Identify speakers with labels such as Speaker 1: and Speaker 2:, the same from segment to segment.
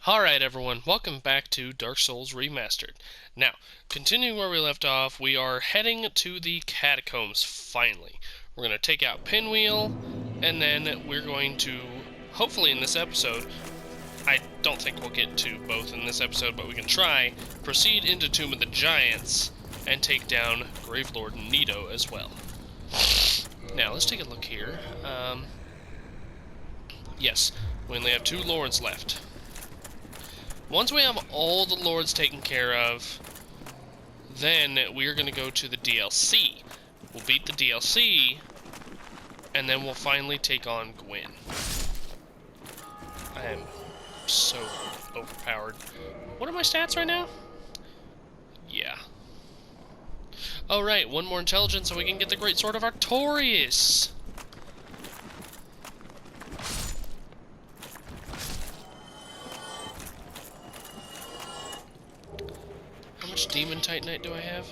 Speaker 1: Alright everyone, welcome back to Dark Souls Remastered. Now, continuing where we left off, we are heading to the catacombs, finally. We're going to take out Pinwheel, and then we're going to, hopefully in this episode, I don't think we'll get to both in this episode, but we can try, proceed into Tomb of the Giants, and take down Gravelord Nito as well. Now, let's take a look here. Yes, we only have 2 lords left. Once we have all the lords taken care of, then we're going to go to the DLC. We'll beat the DLC, and then we'll finally take on Gwyn. I am so overpowered. What are my stats right now? Yeah. Oh right, 1 more intelligence so we can get the Great Sword of Artorias. How much Demon Titanite do I have?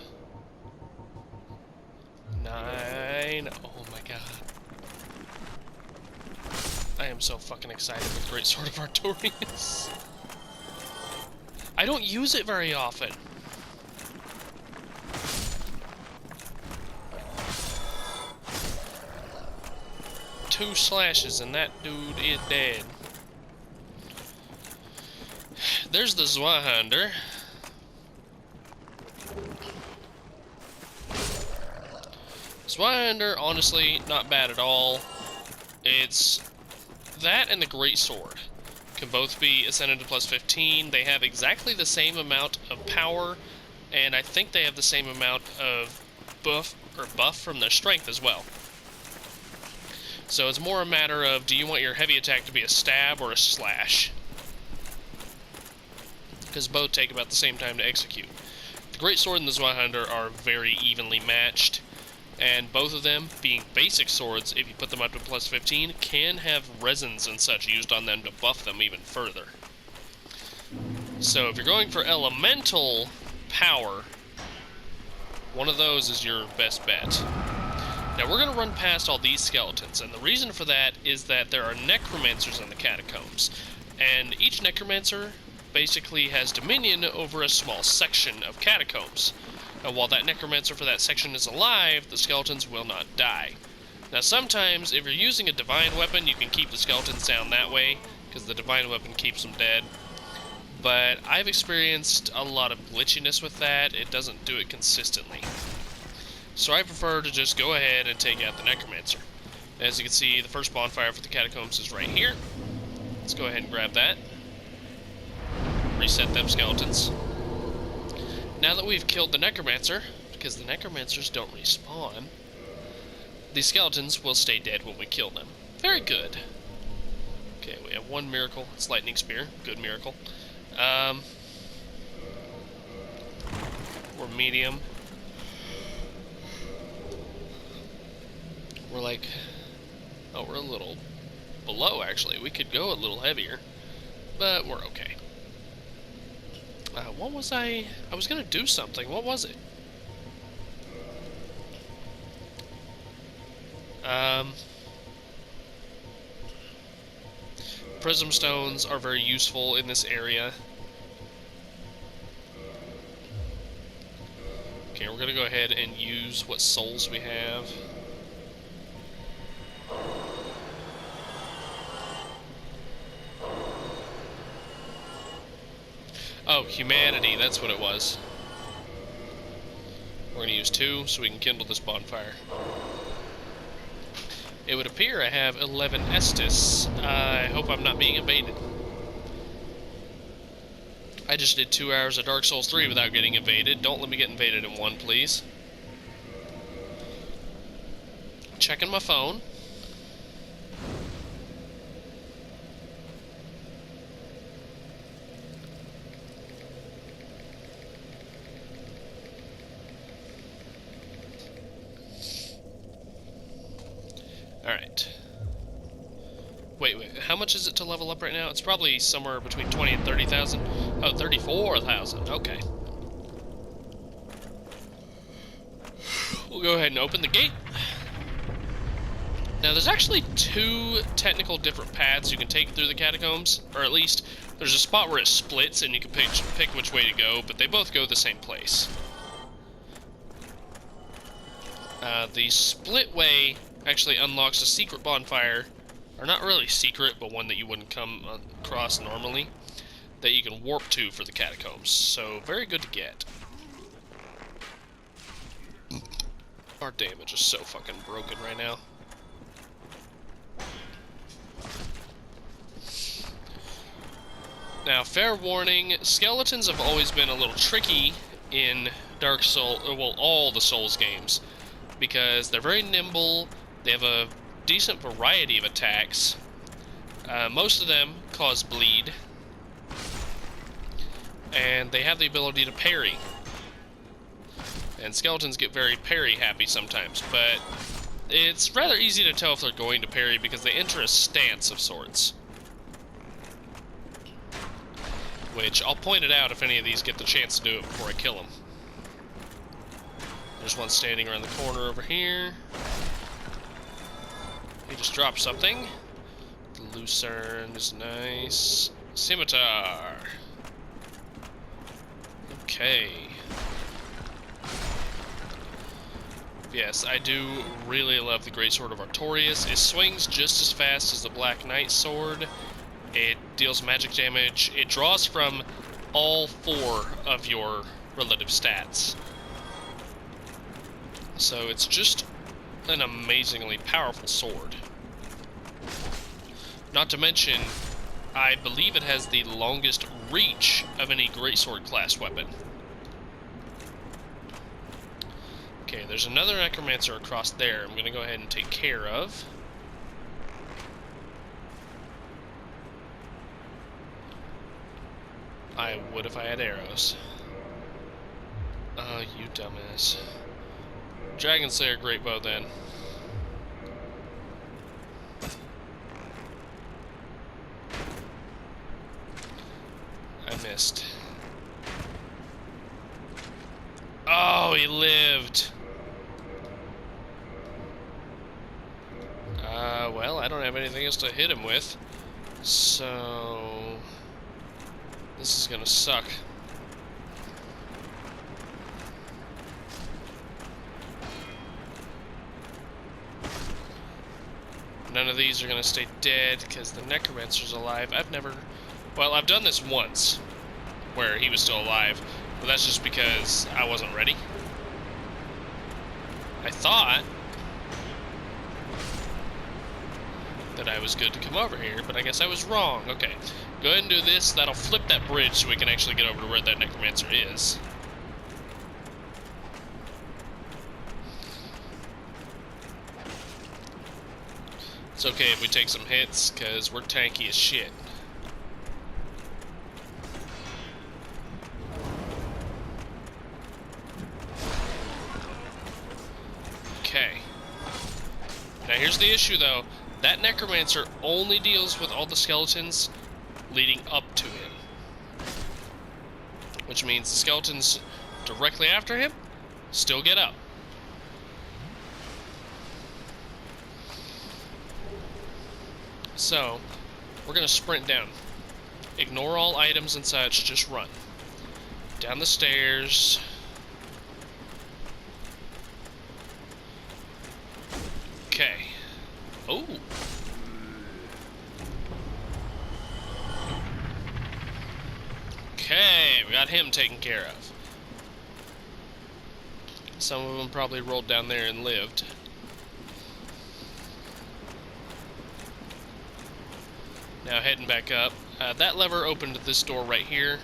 Speaker 1: 9. Oh my god. I am so fucking excited with Great Sword of Artorias. I don't use it very often. Two slashes and that dude is dead. There's the Zweihander. Zweihander, honestly, not bad at all. It's that and the Great Sword. Can both be ascended to plus 15. They have exactly the same amount of power, and I think they have the same amount of buff from their strength as well. So it's more a matter of, do you want your heavy attack to be a stab or a slash? Because both take about the same time to execute. The Great Sword and the Zweihander are very evenly matched. And both of them, being basic swords, if you put them up to plus 15, can have resins and such used on them to buff them even further. So if you're going for elemental power, one of those is your best bet. Now we're going to run past all these skeletons, and the reason for that is that there are necromancers in the catacombs. And each necromancer basically has dominion over a small section of catacombs. And while that necromancer for that section is alive, the skeletons will not die. Now sometimes, if you're using a divine weapon, you can keep the skeletons down that way, because the divine weapon keeps them dead. But I've experienced a lot of glitchiness with that. It doesn't do it consistently. So I prefer to just go ahead and take out the necromancer. As you can see, the first bonfire for the catacombs is right here. Let's go ahead and grab that. Reset them skeletons. Now that we've killed the necromancer, because the necromancers don't respawn, the skeletons will stay dead when we kill them. Very good. Okay, we have 1 miracle. It's lightning spear. Good miracle. We're medium. We're like... oh, we're a little below, actually. We could go a little heavier, but we're okay. What was I was gonna do something. What was it? Prism stones are very useful in this area. Okay, we're gonna go ahead and use what souls we have. Oh, humanity, that's what it was. We're going to use 2 so we can kindle this bonfire. It would appear I have 11 Estus. I hope I'm not being invaded. I just did 2 hours of Dark Souls 3 without getting invaded. Don't let me get invaded in 1, please. Checking my phone. Alright. Wait, how much is it to level up right now? It's probably somewhere between 20 and 30,000. Oh, 34,000. Okay. We'll go ahead and open the gate. Now, there's actually 2 technical different paths you can take through the catacombs, or at least There's a spot where it splits and you can pick which way to go, but they both go the same place. The split way actually unlocks a secret bonfire, or not really secret, but one that you wouldn't come across normally, that you can warp to for the catacombs. So, very good to get. Our damage is so fucking broken right now. Now, fair warning, skeletons have always been a little tricky in Dark Souls, well, all the Souls games, because they're very nimble, they have a decent variety of attacks, most of them cause bleed, and they have the ability to parry. And skeletons get very parry happy sometimes, but it's rather easy to tell if they're going to parry because they enter a stance of sorts. Which, I'll point it out if any of these get the chance to do it before I kill them. There's one standing around the corner over here. He just dropped something. The lucerne is nice. Scimitar. Okay. Yes, I do really love the Greatsword of Artorias. It swings just as fast as the Black Knight sword. It deals magic damage. It draws from all 4 of your relative stats. So it's just an amazingly powerful sword. Not to mention, I believe it has the longest reach of any Greatsword class weapon. Okay, there's another Necromancer across there I'm going to go ahead and take care of. I would if I had arrows. Oh, you dumbass. Dragon Slayer Great Bow, then. I missed. Oh, he lived! Well, I don't have anything else to hit him with, so this is gonna suck. None of these are gonna stay dead because the Necromancer's alive. Well, I've done this once where he was still alive, but that's just because I wasn't ready. I thought that I was good to come over here, but I guess I was wrong. Okay, go ahead and do this. That'll flip that bridge so we can actually get over to where that Necromancer is. It's okay if we take some hits, because we're tanky as shit. Okay. Now here's the issue, though. That Necromancer only deals with all the skeletons leading up to him. Which means the skeletons directly after him still get up. So, we're going to sprint down. Ignore all items and such, just run. Down the stairs. Okay. Oh. Okay, we got him taken care of. Some of them probably rolled down there and lived. Now heading back up. That lever opened this door right here.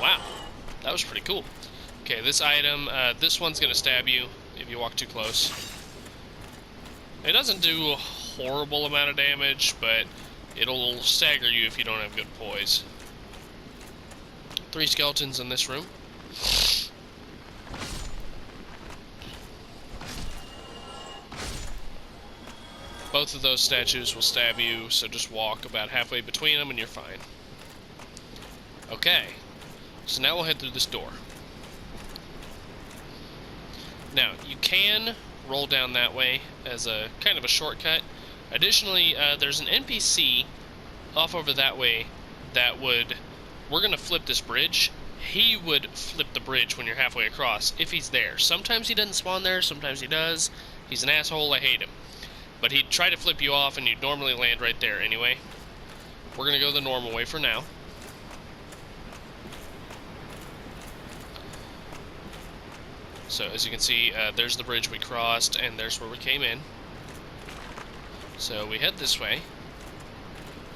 Speaker 1: Wow, that was pretty cool. Okay, this item, this one's gonna stab you if you walk too close. It doesn't do a horrible amount of damage, but it'll stagger you if you don't have good poise. 3 skeletons in this room. Both of those statues will stab you, so just walk about halfway between them and you're fine. Okay, so now we'll head through this door. Now, you can roll down that way as a kind of a shortcut, Additionally, there's an NPC off over that way that would... We're going to flip this bridge. He would flip the bridge when you're halfway across, if he's there. Sometimes he doesn't spawn there, sometimes he does. He's an asshole, I hate him. But he'd try to flip you off, and you'd normally land right there anyway. We're going to go the normal way for now. So, as you can see, there's the bridge we crossed, and there's where we came in. So, we head this way.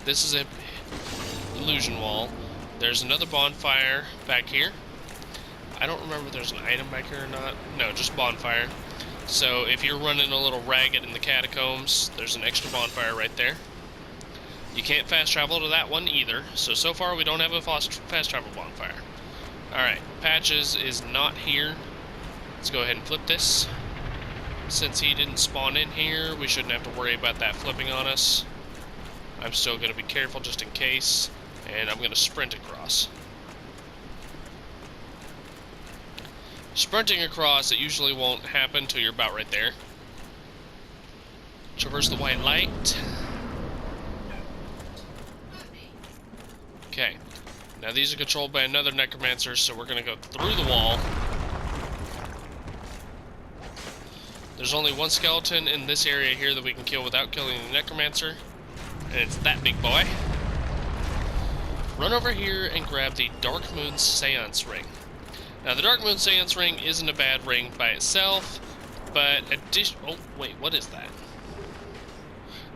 Speaker 1: This is a illusion wall. There's another bonfire back here. I don't remember if there's an item back here or not. No, just bonfire. So, if you're running a little ragged in the catacombs, there's an extra bonfire right there. You can't fast travel to that one either. So far we don't have a fast travel bonfire. Alright, Patches is not here. Let's go ahead and flip this. Since he didn't spawn in here, we shouldn't have to worry about that flipping on us. I'm still going to be careful just in case, and I'm going to sprint across. Sprinting across, it usually won't happen until you're about right there. Traverse the white light. Okay. Now these are controlled by another necromancer, so we're going to go through the wall. There's only one skeleton in this area here that we can kill without killing the necromancer, and it's that big boy. Run over here and grab the Dark Moon Seance Ring. Now the Dark Moon Seance Ring isn't a bad ring by itself, but oh wait, what is that?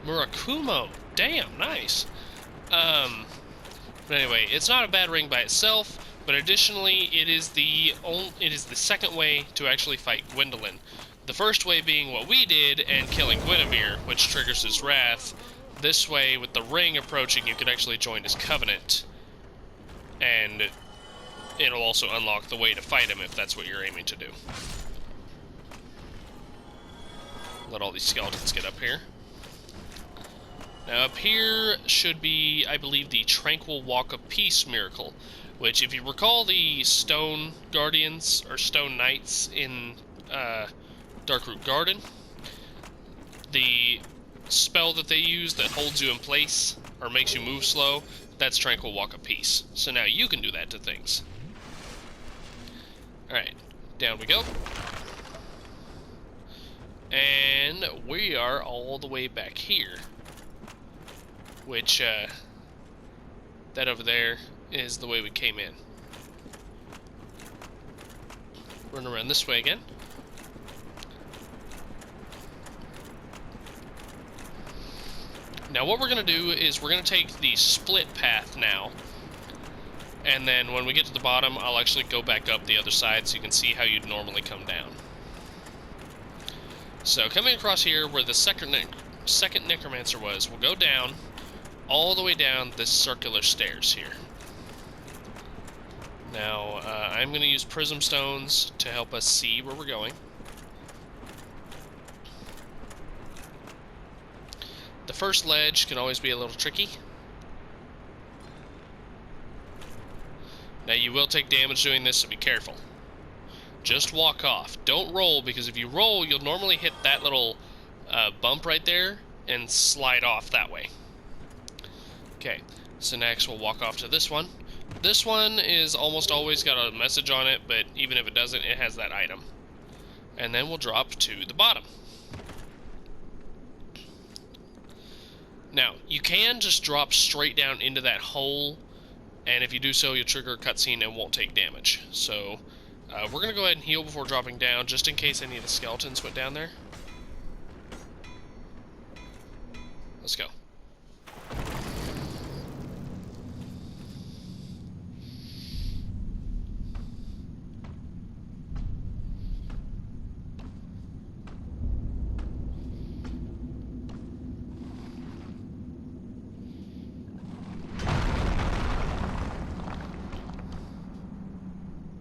Speaker 1: Murakumo. Damn, nice. But anyway, it's not a bad ring by itself, but additionally, it is the second way to actually fight Gwendolyn. The first way being what we did and killing Guinevere, which triggers his wrath. This way, with the ring approaching, you can actually join his covenant, and it'll also unlock the way to fight him if that's what you're aiming to do. Let all these skeletons get up here. Now up here should be, I believe, the Tranquil Walk of Peace miracle, which, if you recall the Stone Guardians, or Stone Knights in Darkroot Garden, the spell that they use that holds you in place, or makes you move slow, that's Tranquil Walk of Peace. So now you can do that to things. Alright, down we go. And we are all the way back here. Which, that over there is the way we came in. Run around this way again. Now what we're going to do is we're going to take the split path now. And then when we get to the bottom, I'll actually go back up the other side so you can see how you'd normally come down. So coming across here where the second necromancer was, we'll go down, all the way down this circular stairs here. Now, I'm going to use prism stones to help us see where we're going. The first ledge can always be a little tricky. Now, you will take damage doing this, so be careful. Just walk off. Don't roll, because if you roll, you'll normally hit that little bump right there and slide off that way. Okay, so next we'll walk off to this one. This one is almost always got a message on it, but even if it doesn't, it has that item. And then we'll drop to the bottom. Now, you can just drop straight down into that hole, and if you do so, you'll trigger a cutscene and won't take damage. So, we're going to go ahead and heal before dropping down, just in case any of the skeletons went down there. Let's go.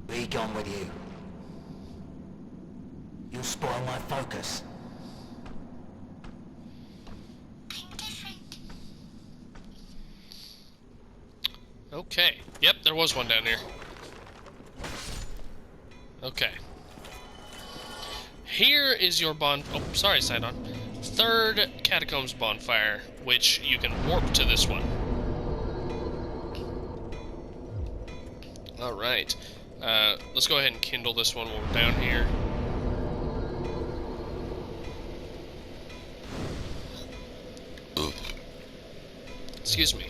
Speaker 2: Be gone with you. You'll spoil my focus.
Speaker 1: Okay. Yep, there was one down here. Okay. Here is your oh, sorry, Sidon. Third Catacombs bonfire, which you can warp to this one. Alright. Let's go ahead and kindle this one while we're down here. Excuse me.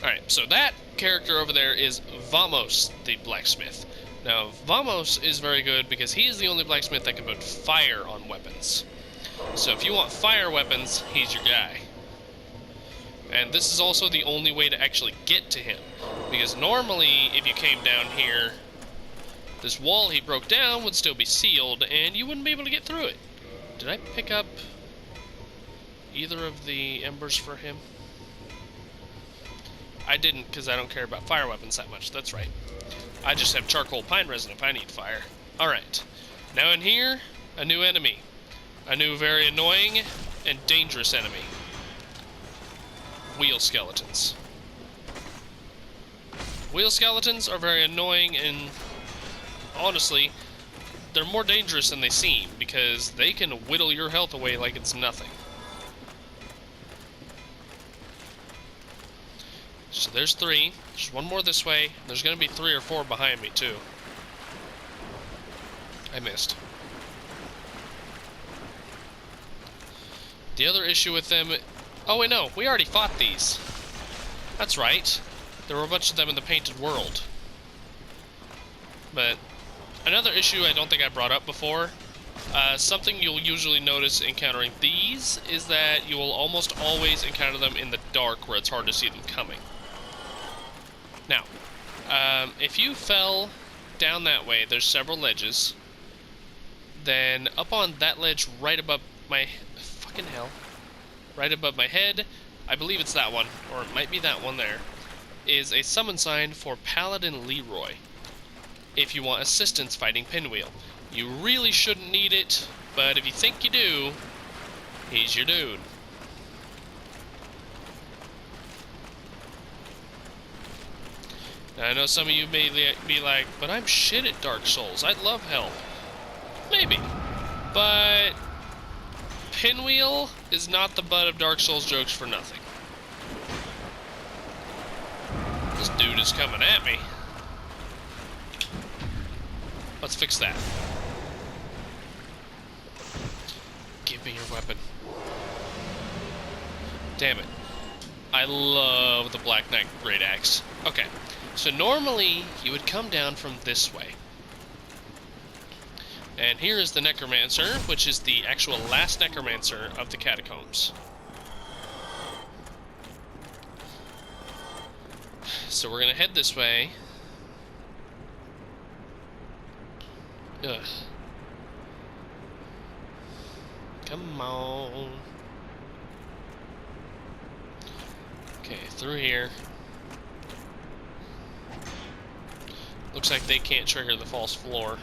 Speaker 1: Alright, so that character over there is Vamos, the blacksmith. Now, Vamos is very good because he is the only blacksmith that can put fire on weapons. So if you want fire weapons, he's your guy. And this is also the only way to actually get to him. Because normally, if you came down here, this wall he broke down would still be sealed, and you wouldn't be able to get through it. Did I pick up either of the embers for him? I didn't, because I don't care about fire weapons that much. That's right. I just have charcoal pine resin if I need fire. Alright. Now in here, a new enemy. A new very annoying and dangerous enemy. Wheel skeletons. Wheel skeletons are very annoying and, honestly, they're more dangerous than they seem because they can whittle your health away like it's nothing. So there's 3. There's one more this way. There's going to be 3 or 4 behind me, too. I missed. The other issue with them... Oh, wait, no. We already fought these. That's right. There were a bunch of them in the painted world. But another issue I don't think I brought up before, something you'll usually notice encountering these is that you will almost always encounter them in the dark where it's hard to see them coming. Now, if you fell down that way, there's several ledges. Then up on that ledge right above my... Fucking hell. Right above my head, I believe it's that one, or it might be that one there, is a summon sign for Paladin Leroy. If you want assistance fighting Pinwheel. You really shouldn't need it, but if you think you do, he's your dude. Now, I know some of you may be like, but I'm shit at Dark Souls. I'd love help. Maybe. But Pinwheel is not the butt of Dark Souls jokes for nothing. This dude is coming at me. Let's fix that. Give me your weapon. Damn it. I love the Black Knight Great Axe. Okay, so normally you would come down from this way. And here is the Necromancer, which is the actual last Necromancer of the Catacombs. So we're gonna head this way. Ugh. Come on. Okay, through here. Looks like they can't trigger the false floor.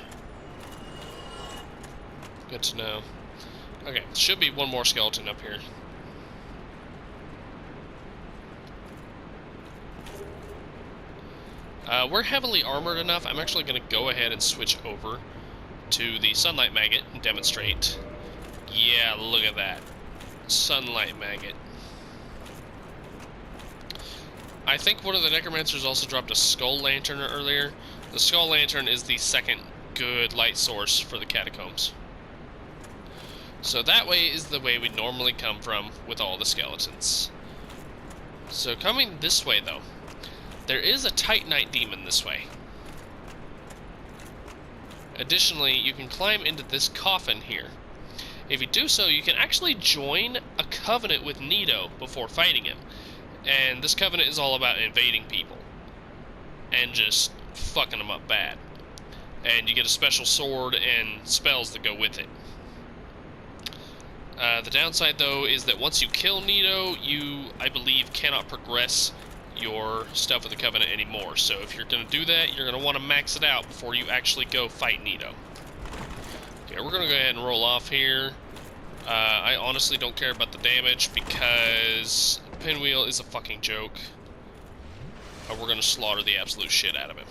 Speaker 1: Good to know. Okay, should be one more skeleton up here. We're heavily armored enough. I'm actually going to go ahead and switch over to the Sunlight Maggot and demonstrate. Yeah, look at that. Sunlight Maggot. I think one of the Necromancers also dropped a Skull Lantern earlier. The Skull Lantern is the second good light source for the Catacombs. So that way is the way we normally come from with all the skeletons. So coming this way, though, there is a Titanite demon this way. Additionally, you can climb into this coffin here. If you do so, you can actually join a covenant with Nito before fighting him. And this covenant is all about invading people and just fucking them up bad. And you get a special sword and spells that go with it. The downside, though, is that once you kill Nito, you, I believe, cannot progress your stuff with the Covenant anymore. So if you're going to do that, you're going to want to max it out before you actually go fight Nito. Okay, we're going to go ahead and roll off here. I honestly don't care about the damage because Pinwheel is a fucking joke. We're going to slaughter the absolute shit out of him.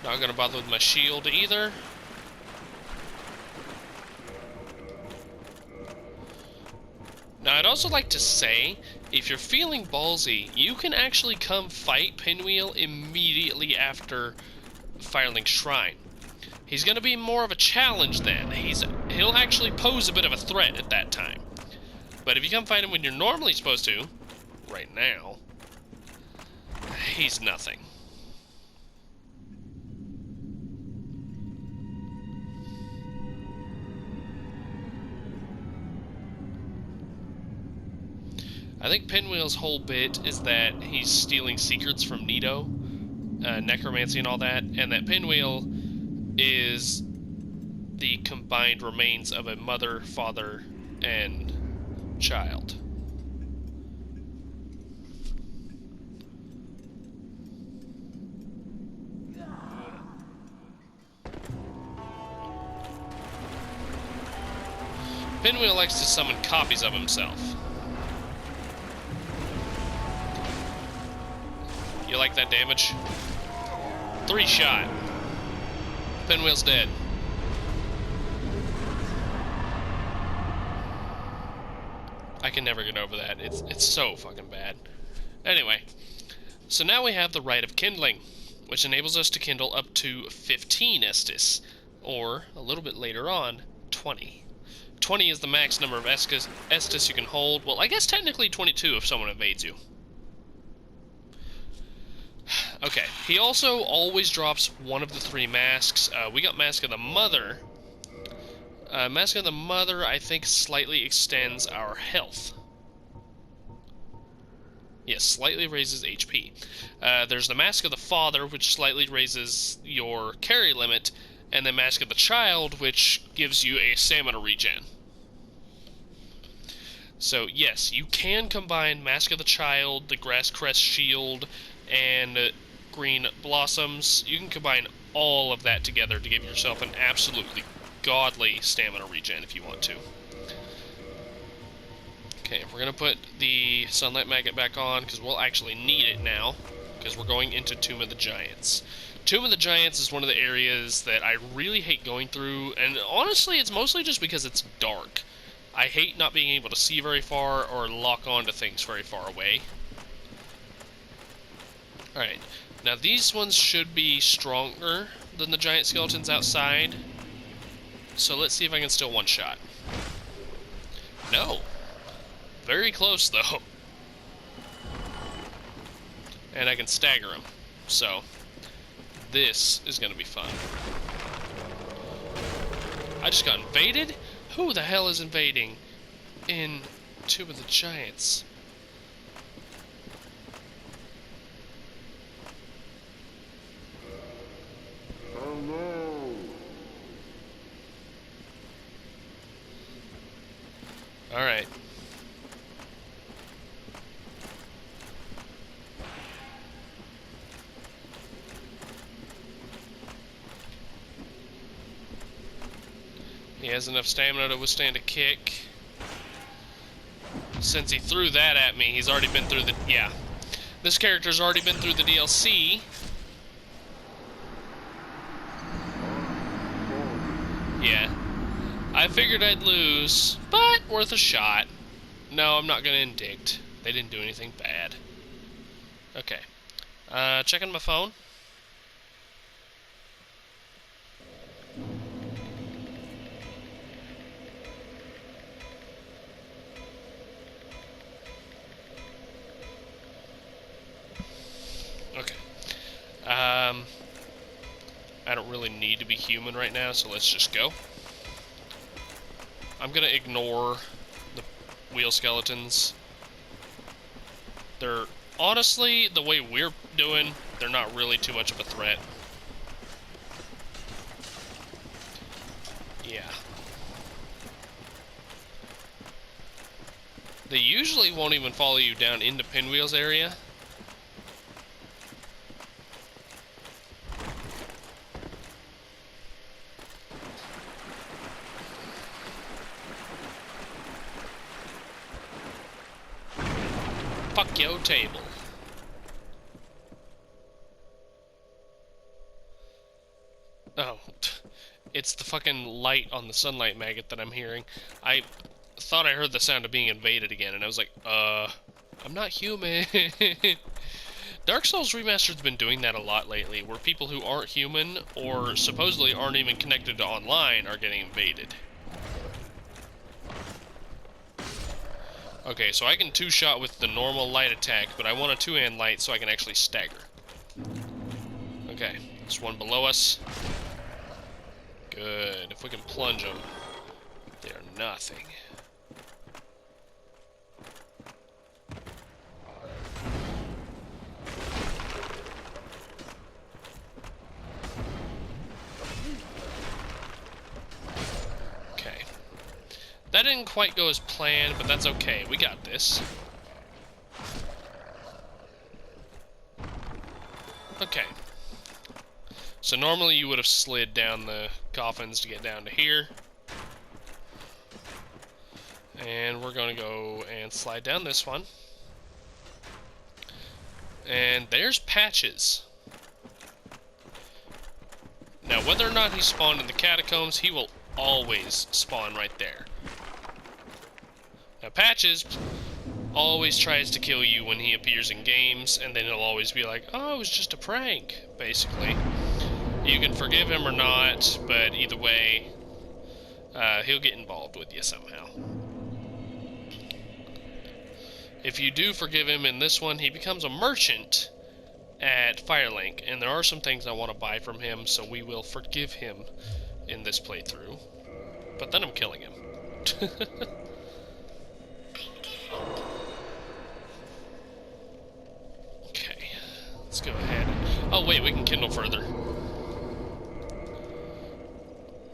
Speaker 1: Not gonna bother with my shield either. Now, I'd also like to say, if you're feeling ballsy, you can actually come fight Pinwheel immediately after Firelink Shrine. He's going to be more of a challenge then. He'll actually pose a bit of a threat at that time. But if you come fight him when you're normally supposed to, right now, he's nothing. I think Pinwheel's whole bit is that he's stealing secrets from Nito, necromancy and all that, and that Pinwheel is the combined remains of a mother, father, and child. Pinwheel likes to summon copies of himself. You like that damage? 3 shot. Pinwheel's dead. I can never get over that. It's so fucking bad. Anyway, so now we have the Rite of Kindling, which enables us to kindle up to 15 Estus, or, a little bit later on, 20. 20 is the max number of Estus you can hold. Well, I guess technically 22 if someone evades you. Okay, he also always drops one of the 3 masks. We got Mask of the Mother. Mask of the Mother, I think, slightly extends our health. Yes, slightly raises HP. There's the Mask of the Father, which slightly raises your carry limit, and then Mask of the Child, which gives you a stamina regen. So, yes, you can combine Mask of the Child, the Grass Crest Shield, and Green Blossoms. You can combine all of that together to give yourself an absolutely godly stamina regen if you want to. Okay, we're going to put the Sunlight Magnet back on, because we'll actually need it now, because we're going into Tomb of the Giants. Tomb of the Giants is one of the areas that I really hate going through, and honestly, it's mostly just because it's dark. I hate not being able to see very far or lock onto things very far away. Alright, now these ones should be stronger than the giant skeletons outside. So let's see if I can still one-shot. No. Very close, though. And I can stagger them. So, this is going to be fun. I just got invaded? Who the hell is invading in Tomb of the Giants? Alright. He has enough stamina to withstand a kick. Since he threw that at me, he's already been through the... Yeah. This character's already been through the DLC. Yeah. I figured I'd lose, but worth a shot. No, I'm not gonna indict. They didn't do anything bad. Okay. Checking my phone. Okay. I don't really need to be human right now, so let's just go. I'm gonna ignore the wheel skeletons. They're, honestly, the way we're doing, they're not really too much of a threat. Yeah. They usually won't even follow you down into Pinwheel's area. Fuck your table. Oh, it's the fucking light on the sunlight maggot that I'm hearing. I thought I heard the sound of being invaded again, and I was like, I'm not human. Dark Souls Remastered's been doing that a lot lately, where people who aren't human, or supposedly aren't even connected to online, are getting invaded. Okay, so I can two-shot with the normal light attack, but I want a two-hand light so I can actually stagger. Okay, there's one below us. Good. If we can plunge them, they're nothing. Okay. That didn't quite go as planned, but that's okay. We got this. Okay. So normally you would have slid down the coffins to get down to here. And we're going to go and slide down this one. And there's Patches. Now, whether or not he spawned in the catacombs, he will always spawn right there. Now, Patches always tries to kill you when he appears in games, and then he'll always be like, oh, it was just a prank, basically. You can forgive him or not, but either way, he'll get involved with you somehow. If you do forgive him in this one, he becomes a merchant at Firelink, and there are some things I want to buy from him, so we will forgive him in this playthrough. But then I'm killing him. Okay, let's go ahead. Oh wait, we can kindle further.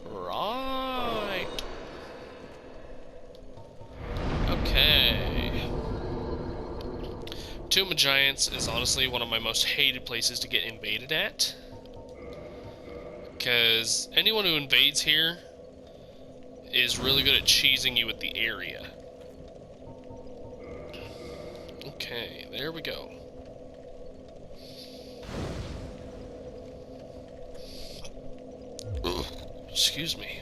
Speaker 1: Right. Okay. Tomb of Giants is honestly one of my most hated places to get invaded at. Because anyone who invades here is really good at cheesing you with the area. Okay, there we go. Ugh, excuse me.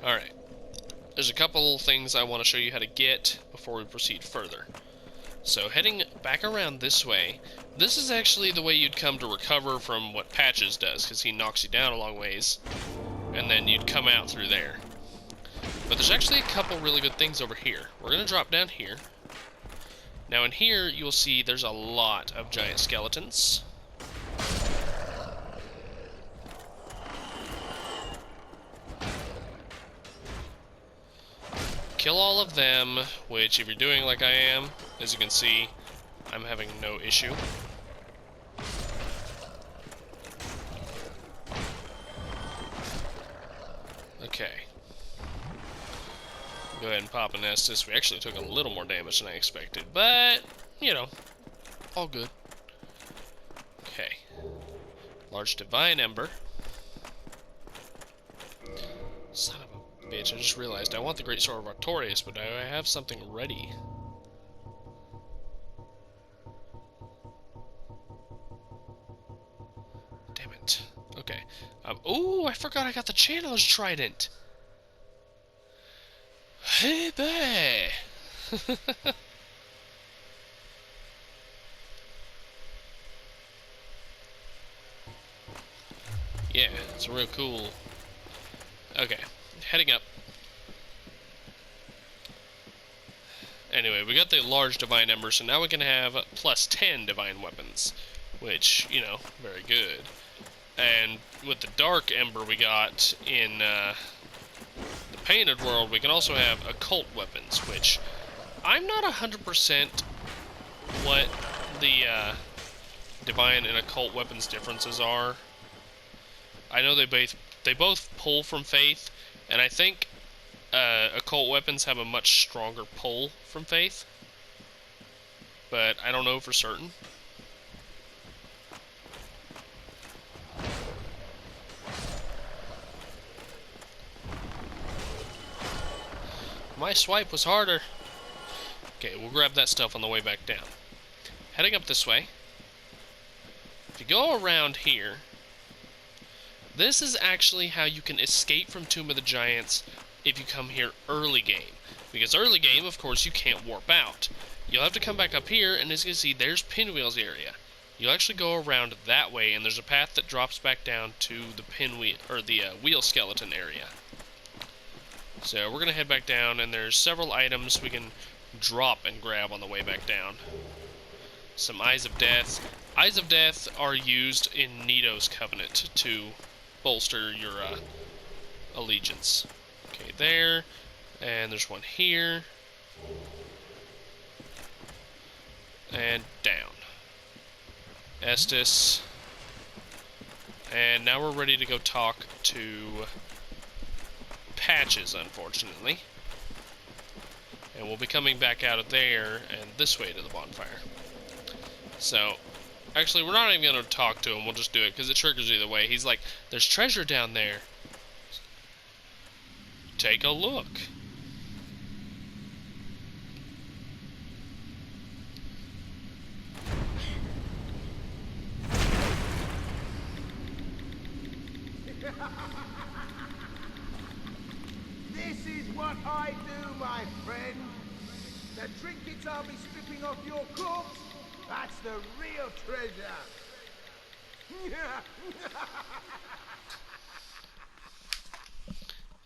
Speaker 1: Alright. There's a couple things I want to show you how to get before we proceed further. So heading back around this way, this is actually the way you'd come to recover from what Patches does, because he knocks you down a long ways, and then you'd come out through there. But there's actually a couple really good things over here. We're going to drop down here. Now in here, you'll see there's a lot of giant skeletons. Kill all of them, which if you're doing like I am, as you can see, I'm having no issue. Okay. Go ahead and pop an Estus. We actually took a little more damage than I expected, but, you know, all good. Okay. Large Divine Ember. Son of a bitch, I just realized I want the Great Sword of Artorias, but do I have something ready? Damn it. Okay. Oh, I forgot I got the Channeler's Trident! Hey, bae! Yeah, it's real cool. Okay, heading up. Anyway, we got the large Divine Ember, so now we can have plus 10 Divine Weapons, which, you know, very good. And with the Dark Ember we got in the Painted World, we can also have Occult Weapons, which I'm not 100% what the Divine and Occult Weapons differences are. I know they both pull from Faith, and I think Occult Weapons have a much stronger pull from Faith, but I don't know for certain. My swipe was harder. Okay, we'll grab that stuff on the way back down. Heading up this way. If you go around here, This is actually how you can escape from Tomb of the Giants if you come here early game. Because early game, of course, you can't warp out. You'll have to come back up here, and as you can see, there's Pinwheel's area. You'll actually go around that way, and there's a path that drops back down to the pinwheel, or the wheel skeleton area. So we're gonna head back down, and there's several items we can drop and grab on the way back down. Some Eyes of Death. Eyes of Death are used in Nito's Covenant to bolster your allegiance. Okay, there. And there's one here. And down. Estes. And now we're ready to go talk to Patches, unfortunately. And we'll be coming back out of there and this way to the bonfire. So, actually, we're not even going to talk to him. We'll just do it because it triggers either way. He's like, there's treasure down there. Take a look.
Speaker 3: This is what I do, my friend. The trinkets I'll be stripping off your corpse, that's the real treasure.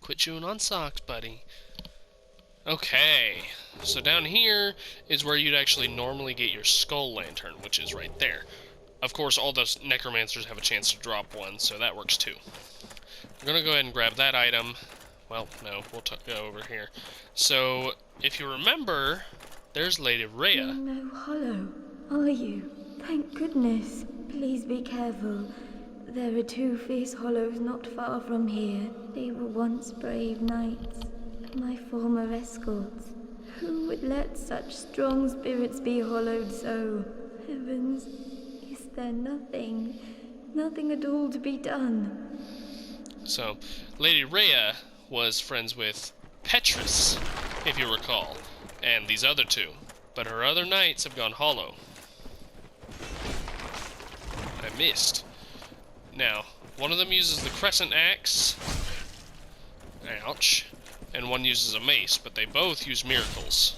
Speaker 1: Quit chewing on socks, buddy. Okay, so down here is where you'd actually normally get your skull lantern, which is right there. Of course, all those necromancers have a chance to drop one, so that works too. We're gonna go ahead and grab that item. Well, no, we'll go over here. So, if you remember, there's Lady Rhea.
Speaker 4: You're no hollow, are you? Thank goodness. Please be careful. There are two fierce hollows not far from here. They were once brave knights, my former escorts. Who would let such strong spirits be hollowed so? Heavens, is there nothing at all to be done?
Speaker 1: So, Lady Rhea was friends with Petrus, if you recall, and these other two. But her other knights have gone hollow. I missed. Now, one of them uses the crescent axe. Ouch. And one uses a mace, but they both use miracles.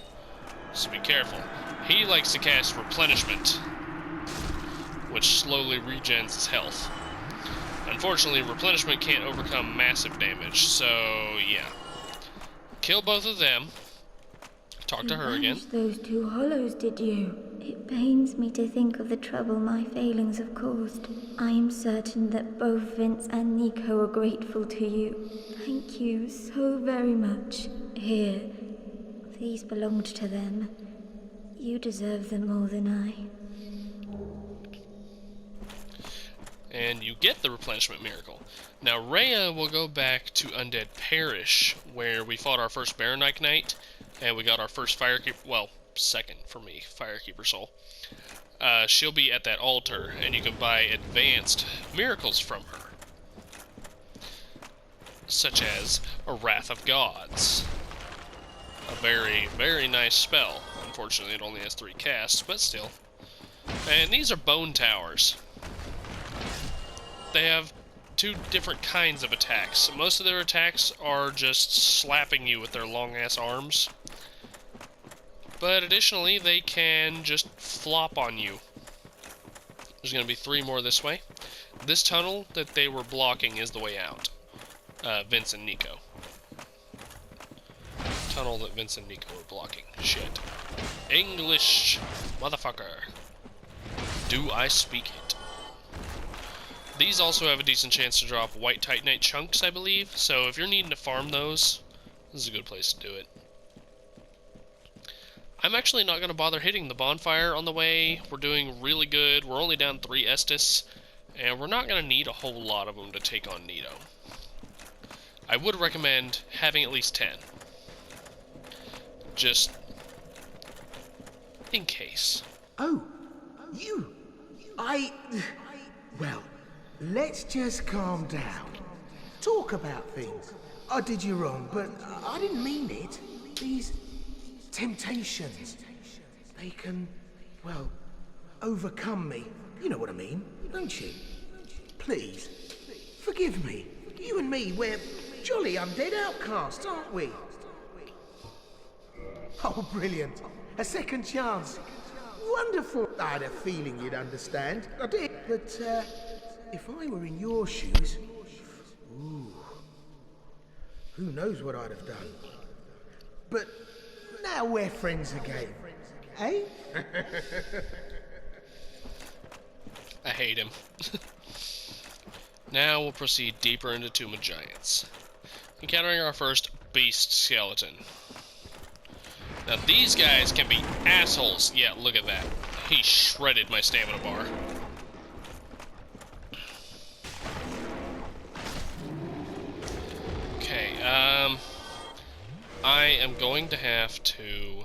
Speaker 1: So be careful. He likes to cast replenishment, which slowly regens his health. Unfortunately, replenishment can't overcome massive damage, so yeah. Kill both of them. Talk to her again.
Speaker 4: Those two hollows, did you? It pains me to think of the trouble my failings have caused. I am certain that both Vince and Nico are grateful to you. Thank you so very much. Here, these belonged to them. You deserve them more than I.
Speaker 1: And you get the replenishment miracle. Now, Rhea will go back to Undead Parish, where we fought our first Baronite Knight, and we got our first Firekeeper, well, second for me, Firekeeper Soul. She'll be at that altar, and you can buy advanced miracles from her. Such as a Wrath of Gods. A very, very nice spell. Unfortunately, it only has 3 casts, but still. And these are Bone Towers. They have 2 different kinds of attacks. Most of their attacks are just slapping you with their long-ass arms. But additionally, they can just flop on you. There's going to be 3 more this way. This tunnel that they were blocking is the way out. Vince and Nico. Tunnel that Vince and Nico were blocking. Shit. English, motherfucker. Do I speak it? These also have a decent chance to drop white Titanite chunks, I believe. So if you're needing to farm those, this is a good place to do it. I'm actually not going to bother hitting the bonfire on the way. We're doing really good. We're only down 3 Estus, and we're not going to need a whole lot of them to take on Nito. I would recommend having at least 10. Just in case.
Speaker 3: Oh, you. Well, let's just calm down. Talk about things. I did you wrong, but I didn't mean it. These temptations, they can, well, overcome me. You know what I mean, don't you? Please, Forgive me. You and me, we're jolly undead outcasts, aren't we? Oh, brilliant. A second chance. Wonderful. I had a feeling you'd understand. I did. But, if I were in your shoes... Ooh. Who knows what I'd have done. But now we're friends again. Eh?
Speaker 1: I hate him. Now we'll proceed deeper into Tomb of Giants, encountering our first beast skeleton. Now these guys can be assholes. Yeah, look at that. He shredded my stamina bar. Okay, I am going to have to...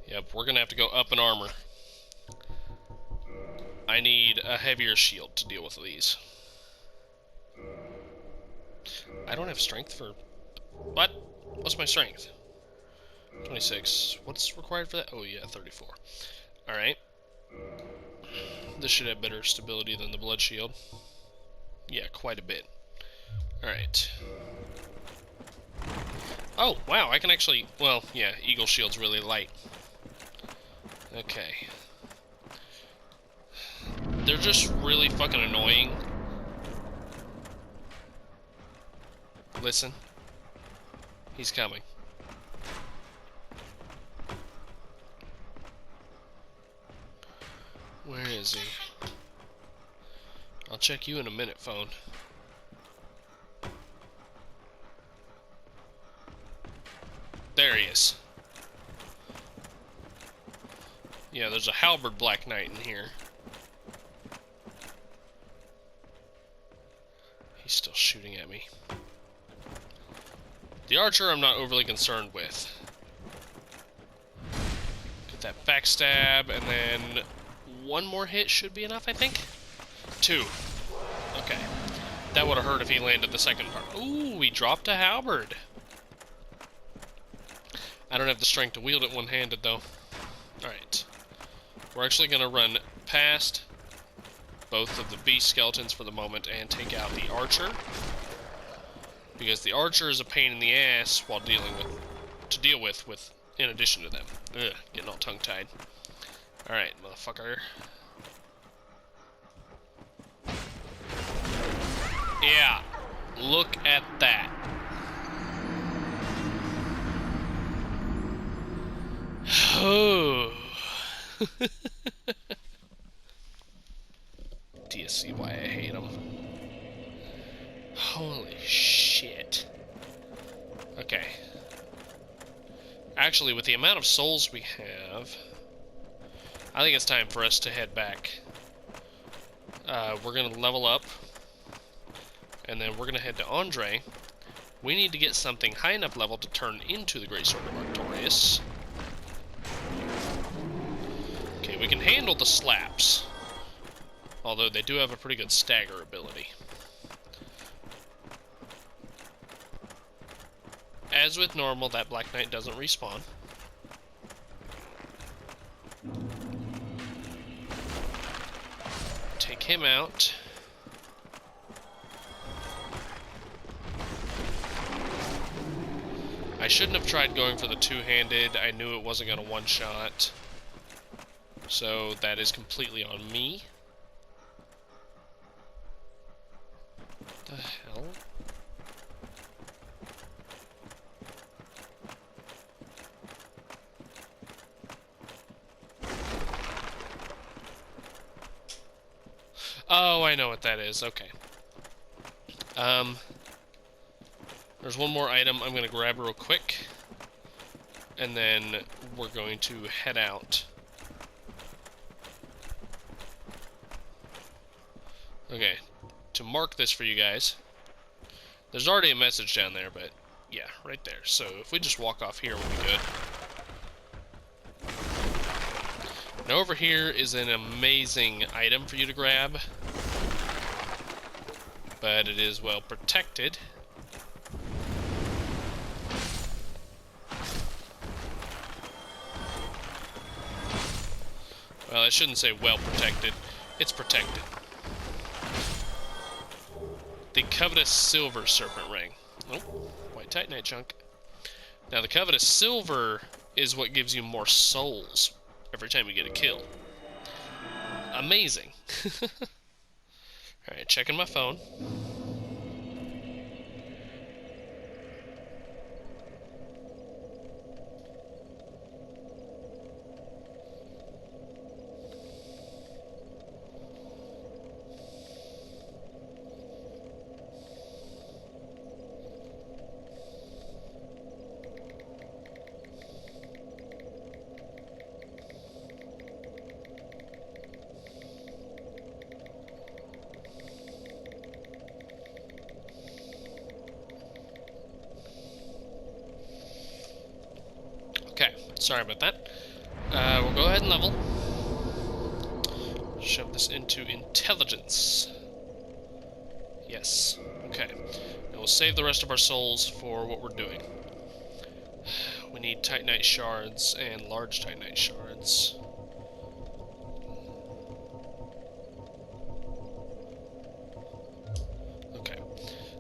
Speaker 1: Yep, we're gonna have to go up in armor. I need a heavier shield to deal with these. I don't have strength for... What? What's my strength? 26. What's required for that? Oh yeah, 34. Alright. This should have better stability than the blood shield. Yeah, quite a bit. Alright. Oh, wow, I can actually... Well, yeah, Eagle Shield's really light. Okay. They're just really fucking annoying. Listen. He's coming. Where is he? I'll check you in a minute, phone. There he is. Yeah, there's a halberd Black Knight in here. He's still shooting at me. The archer I'm not overly concerned with. Get that backstab, and then one more hit should be enough, I think? 2. Okay. That would have hurt if he landed the second part. Ooh, he dropped a halberd. I don't have the strength to wield it one-handed, though. Alright. We're actually going to run past both of the beast skeletons for the moment and take out the archer. Because the archer is a pain in the ass while deal with in addition to them. Ugh, getting all tongue-tied. Alright, motherfucker. Yeah, look at that. Oh. Do you see why I hate him? Holy shit. Okay. Actually, with the amount of souls we have, I think it's time for us to head back. We're going to level up, and then we're going to head to Andre. We need to get something high enough level to turn into the Great Sword of Artorias. Okay, we can handle the slaps, although they do have a pretty good stagger ability. As with normal, that Black Knight doesn't respawn. Take him out. I shouldn't have tried going for the two-handed. I knew it wasn't going to one-shot. So that is completely on me. What the hell? Oh, I know what that is. Okay. There's one more item I'm going to grab real quick. And then we're going to head out. Okay. To mark this for you guys. There's already a message down there, but yeah, right there. So if we just walk off here, we'll be good. Now over here is an amazing item for you to grab. But it is well protected. Well, I shouldn't say well protected. It's protected. the covetous silver serpent ring. Oh, white titanite chunk. Now the covetous silver is what gives you more souls every time you get a kill. Amazing. Alright, checking my phone. Okay, sorry about that. We'll go ahead and level. Shove this into intelligence. Yes. Okay. And we'll save the rest of our souls for what we're doing. We need titanite shards and large titanite shards. Okay.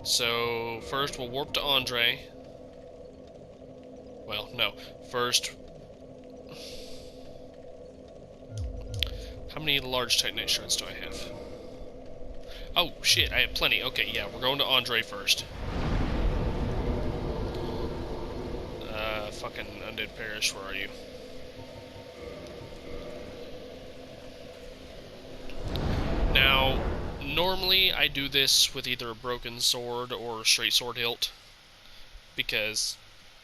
Speaker 1: So, first we'll warp to Andre. Well, no. First... How many large titanite shards do I have? Oh, shit, I have plenty. Okay, yeah, we're going to Andre first. Fucking Undead Parish, where are you? Now, normally I do this with either a broken sword or a straight sword hilt, because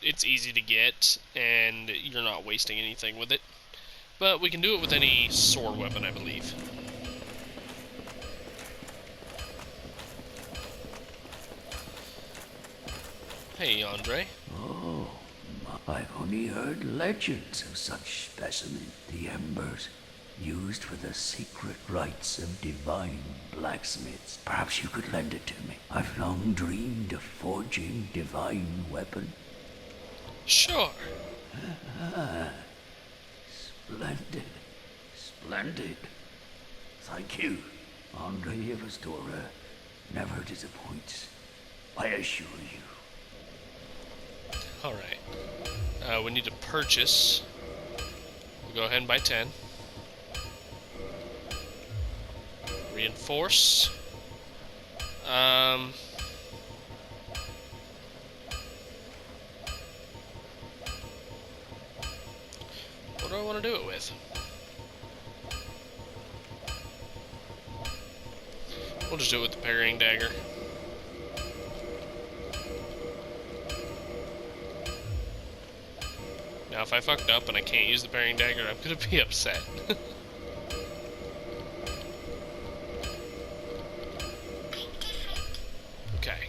Speaker 1: it's easy to get, and you're not wasting anything with it. But we can do it with any sword weapon, I believe. Hey, Andre.
Speaker 5: Oh, I've only heard legends of such specimens. The embers, used for the secret rites of divine blacksmiths. Perhaps you could lend it to me. I've long dreamed of forging divine weapons.
Speaker 1: Sure.
Speaker 5: Splendid. Splendid. Thank you. Andre of Astora never disappoints. I assure you.
Speaker 1: Alright. We need to purchase. We'll go ahead and buy 10. Reinforce. What do I want to do it with? We'll just do it with the parrying dagger. Now, if I fucked up and I can't use the parrying dagger, I'm gonna be upset. Okay.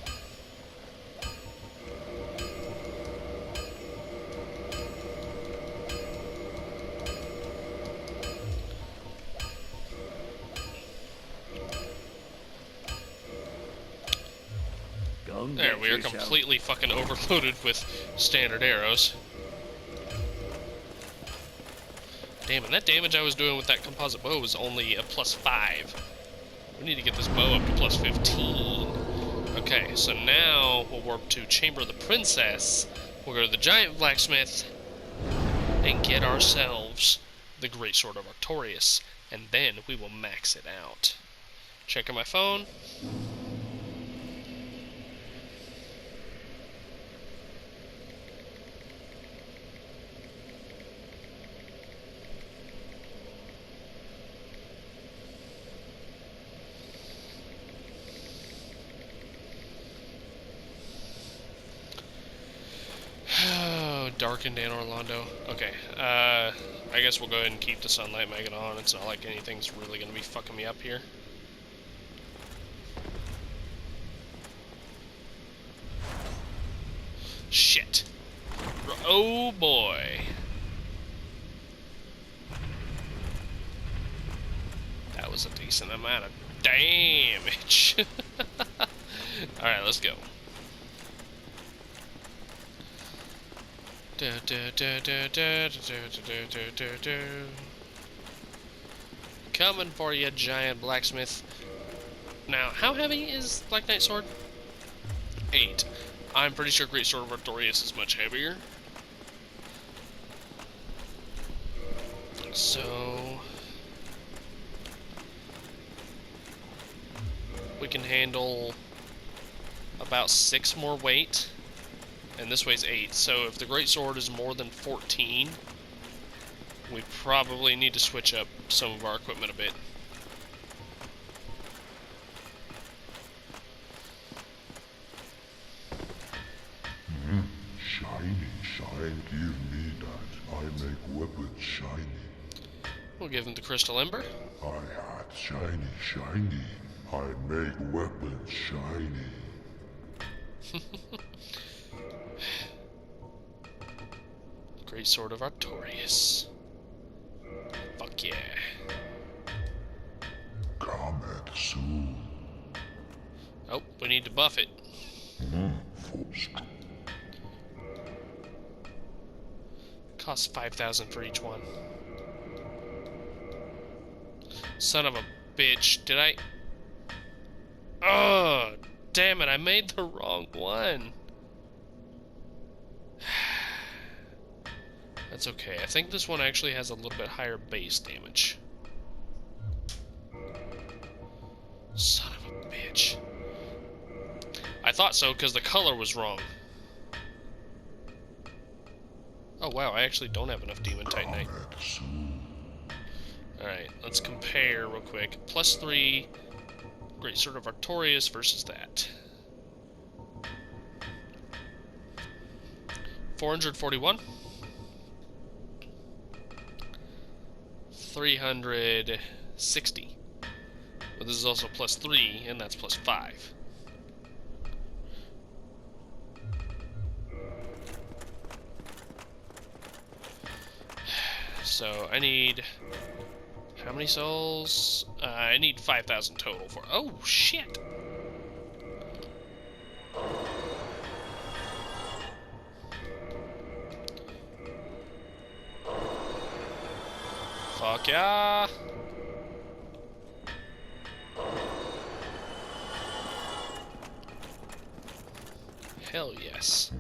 Speaker 1: There, we are completely fucking overloaded with standard arrows. Damn, and that damage I was doing with that composite bow was only a +5. We need to get this bow up to +15. Okay, so now we'll warp to Chamber of the Princess. We'll go to the Giant Blacksmith and get ourselves the Great Sword of Artorias. And then we will max it out. Checking my phone. Darkened and Orlando. Okay, I guess we'll go ahead and keep the Sunlight Magnet on. It's not like anything's really going to be fucking me up here. Shit. Oh boy. That was a decent amount of damage. Alright, let's go. Coming for you, Giant Blacksmith. Now, how heavy is Black Knight Sword? 8. I'm pretty sure Great Sword of Artorias is much heavier. So we can handle about 6 more weight, and this weighs 8. So if the Great Sword is more than 14, we probably need to switch up some of our equipment a bit.
Speaker 6: Shine, give me that. I make weapons shiny.
Speaker 1: We'll give him the Crystal Ember.
Speaker 6: I had shiny. I make weapons shiny.
Speaker 1: Great Sword of Artorias. Fuck yeah.
Speaker 6: Coming soon.
Speaker 1: Oh, we need to buff it. Costs 5,000 for each one. Son of a bitch. Did I... Oh, damn it. I made the wrong one. That's okay. I think this one actually has a little bit higher base damage. Son of a bitch. I thought so because the color was wrong. Oh wow, I actually don't have enough Demon Titanite. Alright, let's compare real quick. +3 Great Sword of Artorias versus that. 441. 360. But this is also +3, and that's +5. So I need... How many souls? I need 5,000 total for... Oh, shit! Fuck yeah! Hell yes.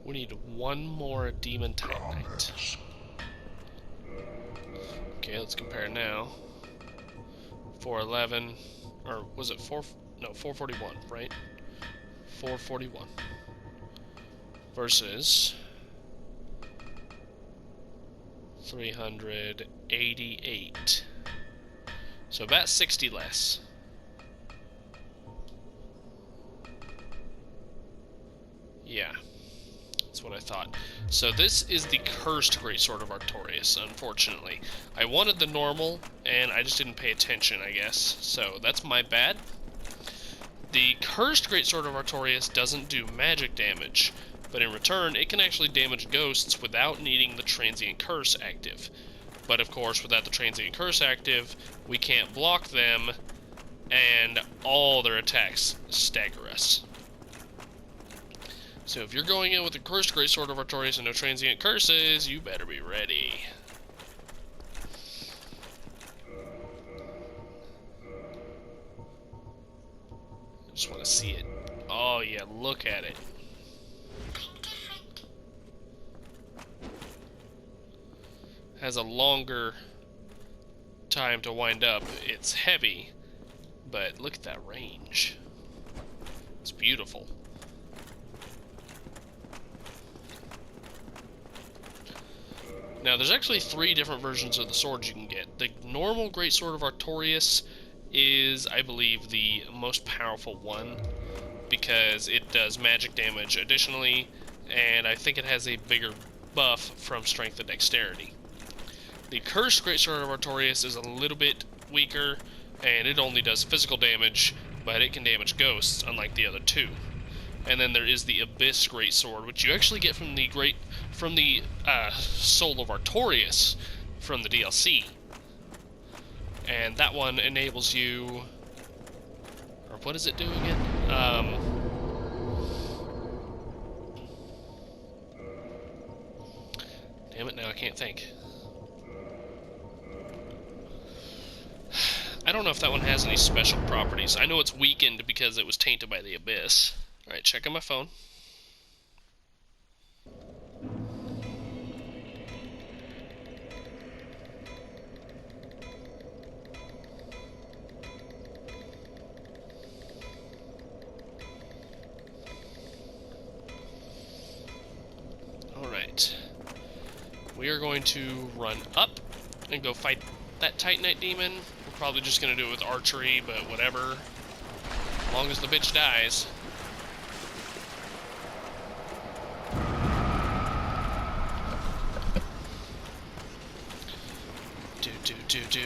Speaker 1: We need one more Demon Titanite. Okay, let's compare now. 411, or was it 4? No, 441, right? 441 versus 388. So about 60 less. Yeah. That's what I thought. So this is the cursed Great Sword of Artorias, unfortunately. I wanted the normal, and I just didn't pay attention, I guess. So that's my bad. The cursed Great Sword of Artorias doesn't do magic damage, but in return, it can actually damage ghosts without needing the Transient Curse active. But of course, without the Transient Curse active, we can't block them, and all their attacks stagger us. So if you're going in with the cursed Great Sword of Artorias and no Transient Curses, you better be ready. I just want to see it. Oh yeah, look at it. Has a longer time to wind up. It's heavy, but look at that range. It's beautiful. Now, there's actually 3 different versions of the swords you can get. The normal Great Sword of Artorias is, I believe, the most powerful one, because it does magic damage additionally, and I think it has a bigger buff from strength and dexterity. The cursed Great Sword of Artorias is a little bit weaker, and it only does physical damage, but it can damage ghosts, unlike the other 2. And then there is the Abyss Great Sword, which you actually get from the Soul of Artorias from the DLC. And that one enables you... Or what does it do again? Damn Damn it, now I can't think. I don't know if that one has any special properties. I know it's weakened because it was tainted by the Abyss. Alright, checking my phone. Alright. We are going to run up and go fight that Titanite demon. We're probably just going to do it with archery, but whatever. As long as the bitch dies.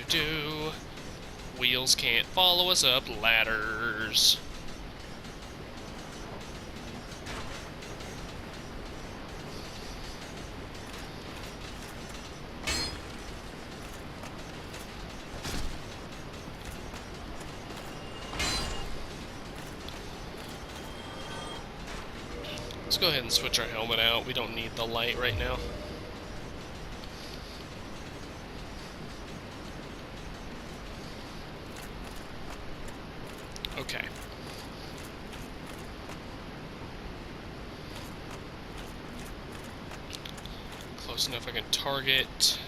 Speaker 1: Do. Wheels can't follow us up ladders. Let's go ahead and switch our helmet out. We don't need the light right now. Okay. Close enough I can target.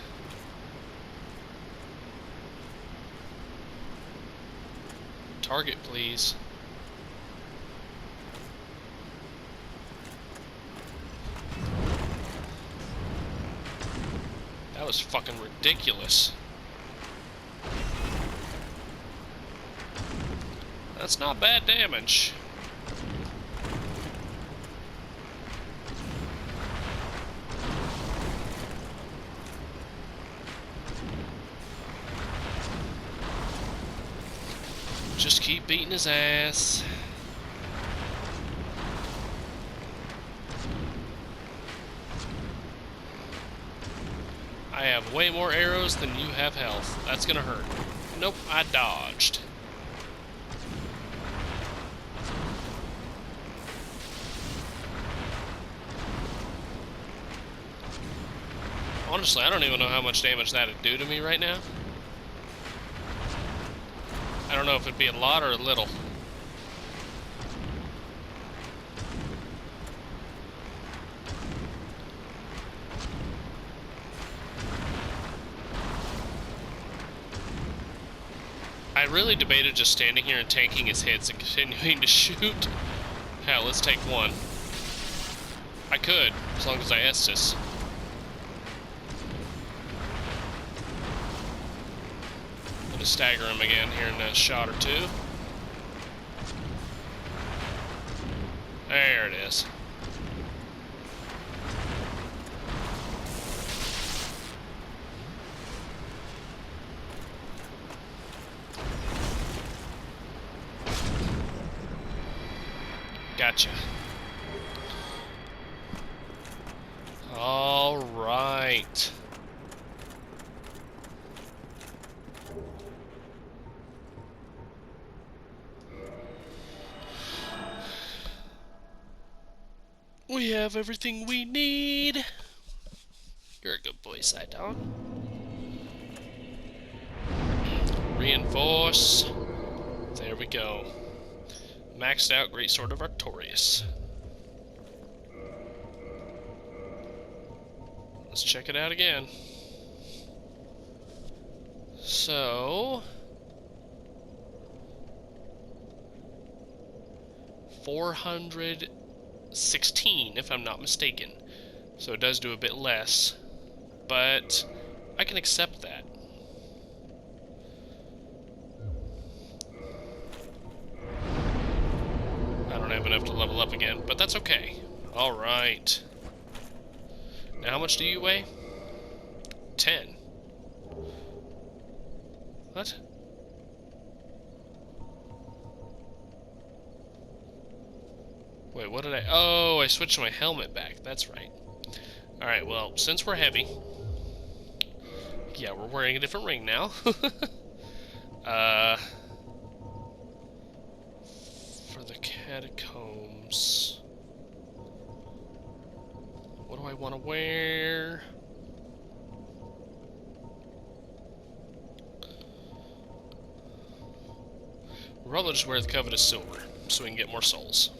Speaker 1: Target, please. That was fucking ridiculous. That's not bad damage. Just keep beating his ass. I have way more arrows than you have health. That's gonna hurt. Nope, I dodged. Honestly, I don't even know how much damage that'd do to me right now. I don't know if it'd be a lot or a little. I really debated just standing here and tanking his hits and continuing to shoot. Hell, let's take one. I could, as long as I Estus. Gonna stagger him again here in a shot or two. There it is. Gotcha. All right. We have everything we need. You're a good boy, Sidon. Reinforce. There we go. Maxed out Greatsword of Artorias. Let's check it out again. So 416, if I'm not mistaken. So it does do a bit less, but I can accept that. I don't have enough to level up again, but that's okay. Alright. Now how much do you weigh? 10. What? Wait, what did I... Oh, I switched my helmet back. That's right. Alright, well, since we're heavy... Yeah, we're wearing a different ring now. For the catacombs... What do I want to wear? We'll probably just wear the covetous silver, so we can get more souls.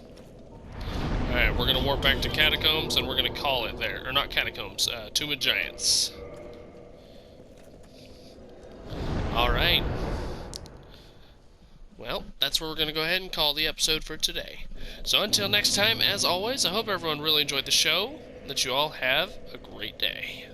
Speaker 1: Alright, we're gonna warp back to Catacombs, and we're gonna call it there. Or not Catacombs, Tomb of Giants. Alright. Well, that's where we're going to go ahead and call the episode for today. So until next time, as always, I hope everyone really enjoyed the show, that you all have a great day.